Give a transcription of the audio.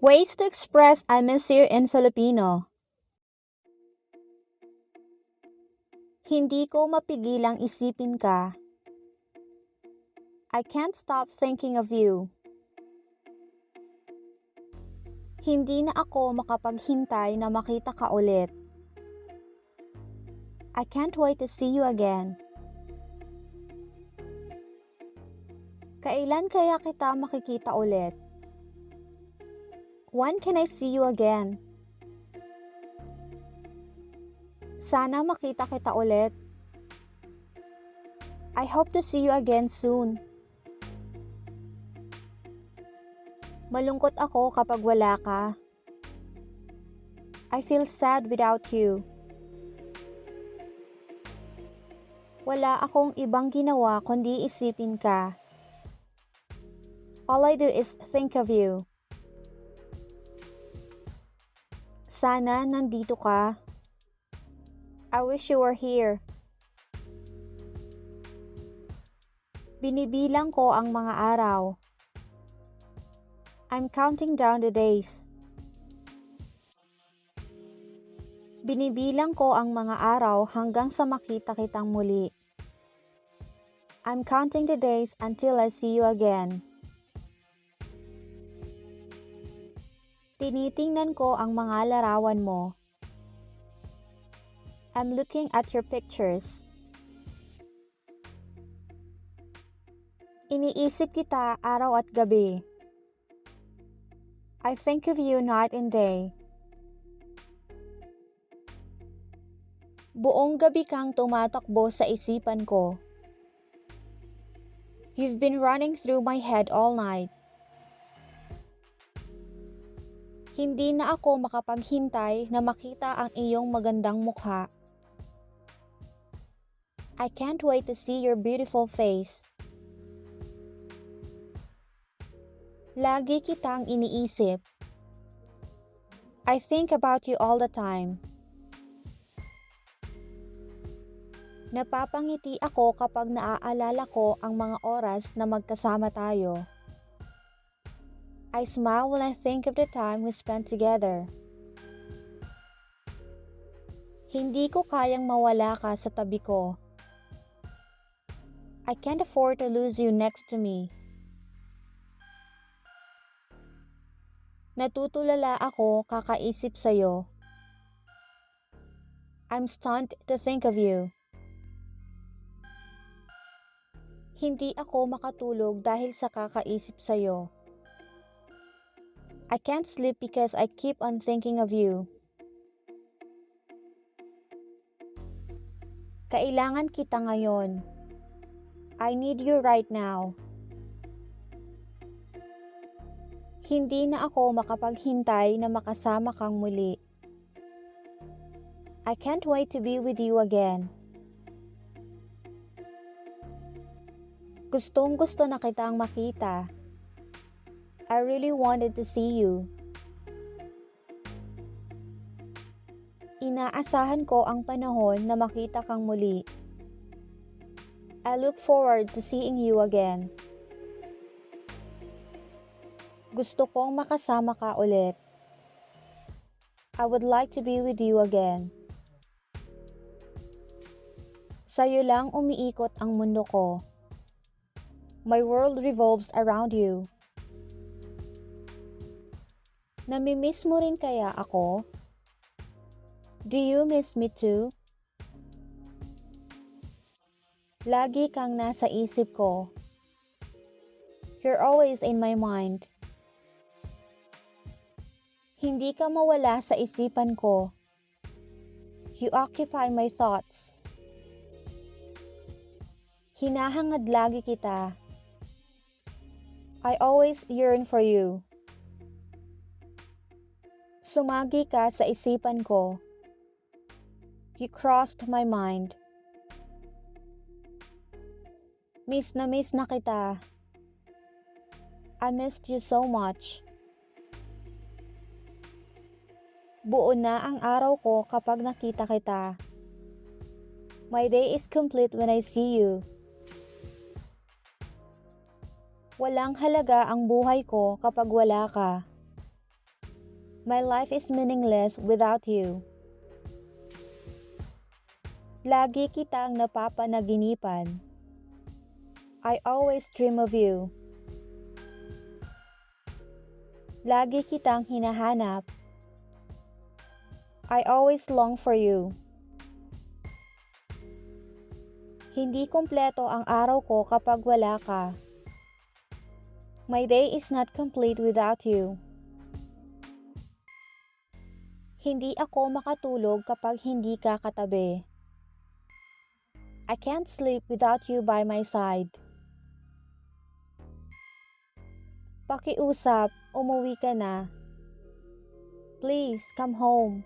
Ways to express I miss you in Filipino. Hindi ko mapigilang isipin ka. I can't stop thinking of you. Hindi na ako makapaghintay na makita ka ulit. I can't wait to see you again. Kailan kaya kita makikita ulit? When can I see you again? Sana makita kita ulit. I hope to see you again soon. Malungkot ako kapag wala ka. I feel sad without you. Wala akong ibang ginawa kundi isipin ka. All I do is think of you. Sana nandito ka. I wish you were here. Binibilang ko ang mga araw. I'm counting down the days. Binibilang ko ang mga araw hanggang sa makita kitang muli. I'm counting the days until I see you again. Tinitingnan ko ang mga larawan mo. I'm looking at your pictures. Iniisip kita araw at gabi. I think of you night and day. Buong gabi kang tumatakbo sa isipan ko. You've been running through my head all night. Hindi na ako makapaghintay na makita ang iyong magandang mukha. I can't wait to see your beautiful face. Lagi kitang iniisip. I think about you all the time. Napapangiti ako kapag naaalala ko ang mga oras na magkasama tayo. I smile when I think of the time we spent together. Hindi ko kayang mawala ka sa tabi ko. I can't afford to lose you next to me. Natutulala ako kakaisip sa'yo. I'm stunned to think of you. Hindi ako makatulog dahil sa kakaisip sa'yo. I can't sleep because I keep on thinking of you. Kailangan kita ngayon. I need you right now. Hindi na ako makapaghintay na makasama kang muli. I can't wait to be with you again. Gustong-gusto na kitang makita. I really wanted to see you. Inaasahan ko ang panahon na makita kang muli. I look forward to seeing you again. Gusto kong makasama ka ulit. I would like to be with you again. Sa'yo lang umiikot ang mundo ko. My world revolves around you. Namimiss mo rin kaya ako? Do you miss me too? Lagi kang nasa isip ko. You're always in my mind. Hindi ka mawala sa isipan ko. You occupy my thoughts. Hinahangad lagi kita. I always yearn for you. Sumagi ka sa isipan ko. You crossed my mind. Miss na kita. I missed you so much. Buo na ang araw ko kapag nakita kita. My day is complete when I see you. Walang halaga ang buhay ko kapag wala ka. My life is meaningless without you. Lagi kitang napapanaginipan. I always dream of you. Lagi kitang hinahanap. I always long for you. Hindi kumpleto ang araw ko kapag wala ka. My day is not complete without you. Hindi ako makatulog kapag hindi ka katabi. I can't sleep without you by my side. Pakiusap, umuwi ka na. Please, come home.